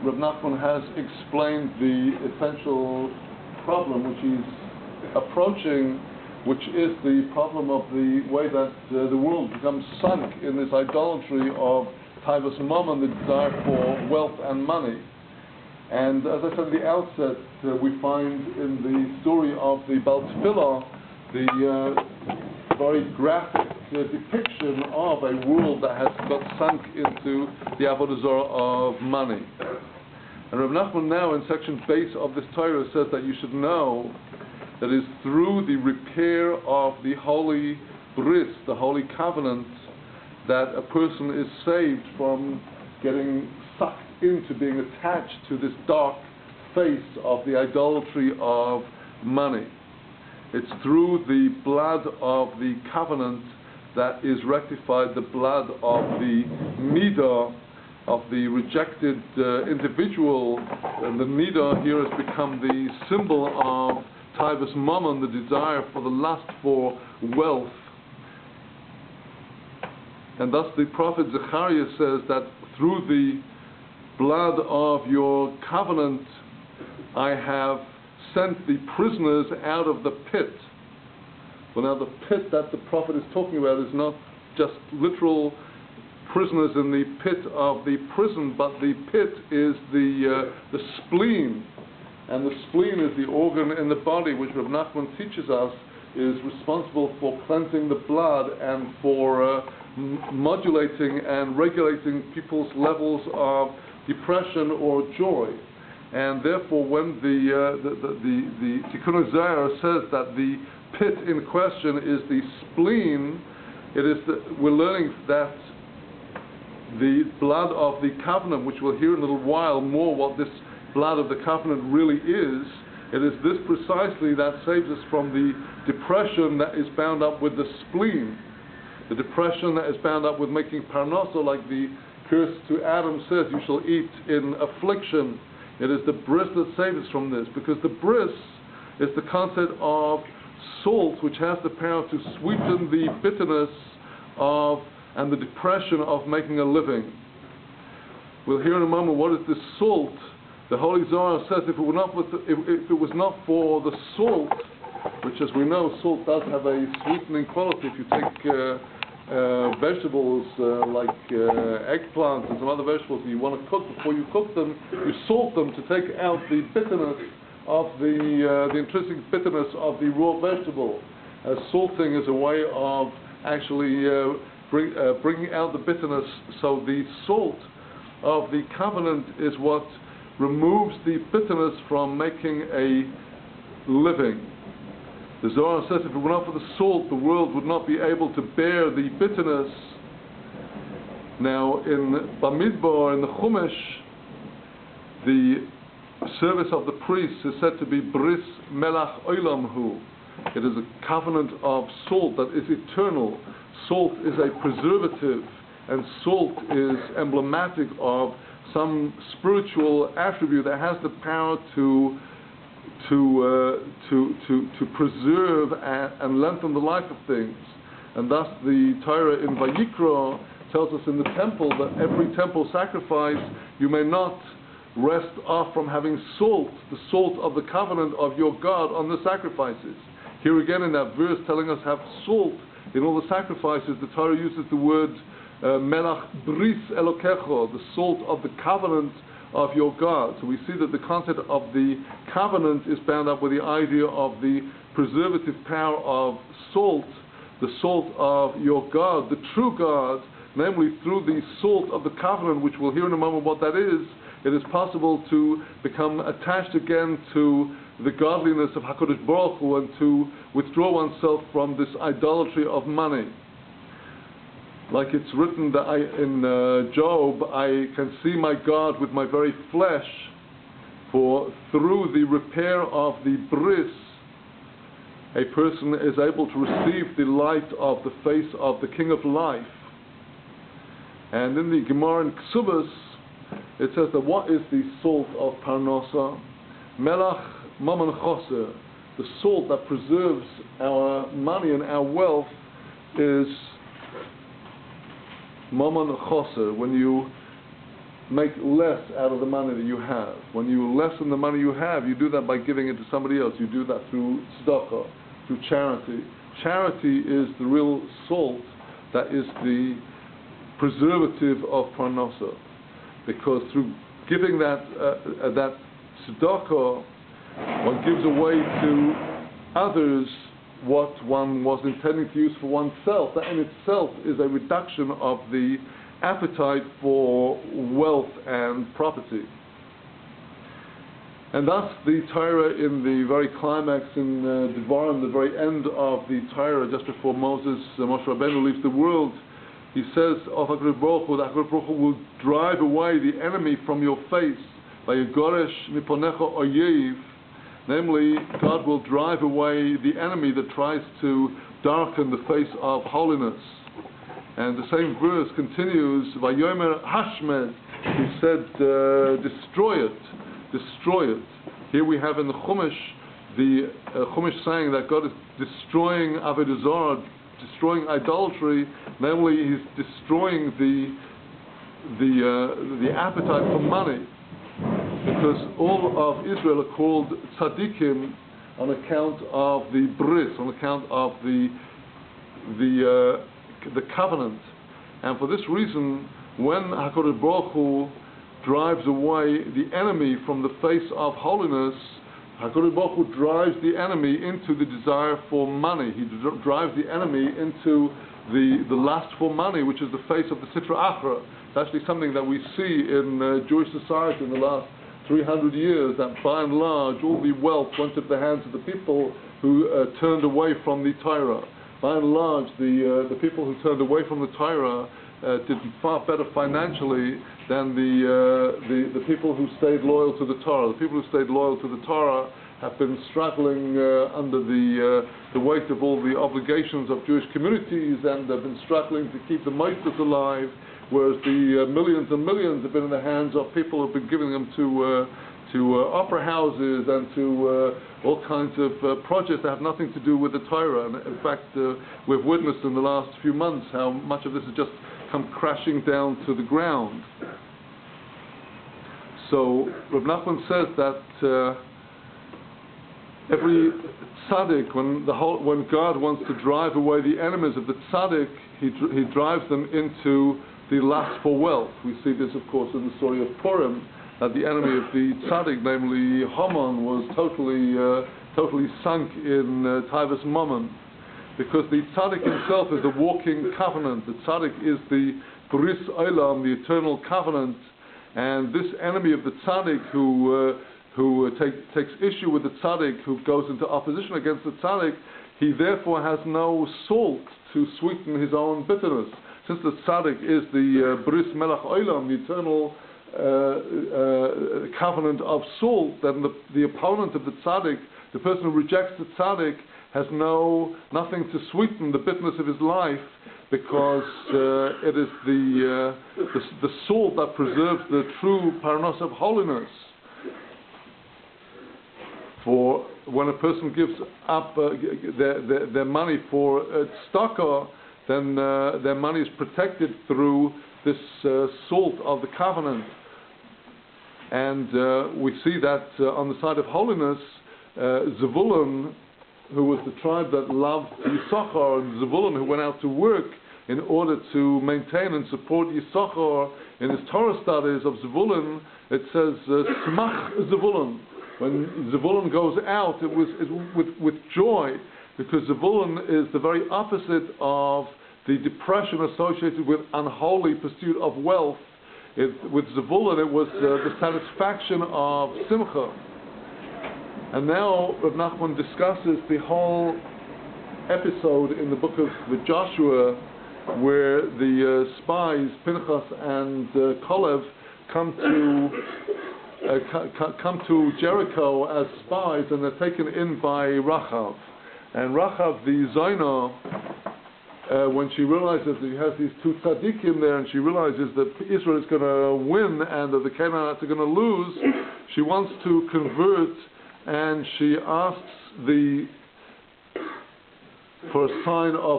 Rav Nachman has explained the essential problem which he's approaching, which is the problem of the way that the world becomes sunk in this idolatry of Taivas Mammon, the desire for wealth and money. And as I said at the outset, we find in the story of the Baal Tefillah the very graphic depiction of a world that has got sunk into the Avodah Zarah of money. And Rav Nachman now in section base of this Torah says that you should know that it is through the repair of the holy bris, the holy covenant, that a person is saved from getting sucked into being attached to this dark face of the idolatry of money. It's through the blood of the covenant that is rectified the blood of the midah, of the rejected individual. And the midah here has become the symbol of Taivas Mammon, the desire for the lust for wealth. And thus the prophet Zechariah says that through the blood of your covenant I have sent the prisoners out of the pit. Well, now the pit that the prophet is talking about is not just literal prisoners in the pit of the prison, but the pit is the spleen. And the spleen is the organ in the body which Rav Nachman teaches us is responsible for cleansing the blood and for modulating and regulating people's levels of depression or joy. And therefore, when the Tikkun Zohar says that the pit in question is the spleen, we're learning that the blood of the covenant, which we'll hear in a little while more what this blood of the covenant really is, it is this precisely that saves us from the depression that is bound up with the spleen, the depression that is bound up with making parnasa, like the curse to Adam says, you shall eat in affliction. It is the bris that saves us from this, because the bris is the concept of salt, which has the power to sweeten the bitterness of and the depression of making a living. We'll hear in a moment what is this salt. The Holy Zohar says if it was not for the salt, which as we know, salt does have a sweetening quality. If you take vegetables like eggplant and some other vegetables and you want to cook, before you cook them, you salt them to take out the bitterness of the intrinsic bitterness of the raw vegetable. Salting is a way of actually bringing out the bitterness. So the salt of the covenant is what removes the bitterness from making a living. The Zohar says if it were not for the salt, the world would not be able to bear the bitterness. Now in Bamidbar, in the Chumash, the service of the priests is said to be Bris Melach Olam Hu. It is a covenant of salt that is eternal. Salt is a preservative, and salt is emblematic of some spiritual attribute that has the power to preserve and lengthen the life of things. And thus the Torah in Vayikra tells us in the temple that every temple sacrifice you may not rest off from having salt, the salt of the covenant of your God on the sacrifices. Here again in that verse telling us have salt in all the sacrifices, the Torah uses the word Melach Bris Elokecho, the salt of the covenant of your God. So we see that the concept of the covenant is bound up with the idea of the preservative power of salt, the salt of your God, the true God, namely through the salt of the covenant, which we'll hear in a moment what that is. It is possible to become attached again to the godliness of HaKadosh Baruch Hu and to withdraw oneself from this idolatry of money. Like it's written that in Job, I can see my God with my very flesh, for through the repair of the bris, a person is able to receive the light of the face of the King of Life. And in the Gemara in Ksubas, it says that what is the salt of Parnasa? Melach Mammon Choser, the salt that preserves our money and our wealth is Mammon Choser. When you make less out of the money that you have. When you lessen the money you have, you do that by giving it to somebody else. You do that through tzedakah, through charity. Charity is the real salt that is the preservative of parnasa, because through giving that tzedakah, one gives away to others what one was intending to use for oneself. That in itself is a reduction of the appetite for wealth and property. And thus the Torah, in the very climax in Devarim, the very end of the Torah, just before Moshe Rabbeinu leaves the world, he says of HaKadosh Baruch Hu, that HaKadosh Baruch Hu will drive away the enemy from your face, Vayegoresh miponecha oyev. Namely, God will drive away the enemy that tries to darken the face of holiness. And the same verse continues, Vayomer Hashmed, he said, destroy it. Here we have in the Chumash, the Chumash saying that God is destroying Avodah Zarah, destroying idolatry. Namely, he's destroying the appetite for money, because all of Israel are called tzaddikim on account of the bris, on account of the covenant. And for this reason, when HaKadosh Baruch Hu drives away the enemy from the face of holiness, HaKadosh Baruch Hu drives the enemy into the desire for money. He drives the enemy into the lust for money, which is the face of the Sitra Achra. It's actually something that we see in Jewish society in the last 300 years, that by and large all the wealth went into the hands of the people who turned away from the Torah. By and large, the people who turned away from the Torah did far better financially than the people who stayed loyal to the Torah. The people who stayed loyal to the Torah have been struggling under the weight of all the obligations of Jewish communities, and have been struggling to keep the Moises alive, whereas the millions and millions have been in the hands of people who have been giving them to opera houses and to all kinds of projects that have nothing to do with the Torah. And in fact, we've witnessed in the last few months how much of this has just come crashing down to the ground. So Rav Nachman says that every tzaddik, when God wants to drive away the enemies of the tzaddik, he drives them into the lust for wealth. We see this, of course, in the story of Purim, that the enemy of the tzaddik, namely Haman, was totally sunk in Taivas Mammon, because the tzaddik himself is a walking covenant. The tzaddik is the Bris Olam, the eternal covenant, and this enemy of the tzaddik who takes issue with the tzaddik, who goes into opposition against the tzaddik, he therefore has no salt to sweeten his own bitterness. Since the tzaddik is the Bris Melech Olam, the eternal covenant of salt, then the opponent of the tzaddik, the person who rejects the tzaddik, has nothing to sweeten the bitterness of his life, because it is the salt that preserves the true parnos of holiness. For when a person gives up their money for tzedakah, then their money is protected through this salt of the covenant. And we see that on the side of holiness, Zevulun, who was the tribe that loved Yisachar, and Zevulun, who went out to work in order to maintain and support Yisachar in his Torah studies of Zevulun, it says, Smach Zevulun. When Zevulun goes out, it was with joy, because Zevulun is the very opposite of the depression associated with unholy pursuit of wealth. With Zevulun, it was the satisfaction of Simcha. And now Rav Nachman discusses the whole episode in the book of Joshua, where the spies, Pinchas and Kolev, come to Jericho as spies, and they're taken in by Rachav. And Rachav, the Zaina, when she realizes that he has these two tzaddikim there, and she realizes that Israel is going to win and that the Canaanites are going to lose, she wants to convert, and she asks for a sign of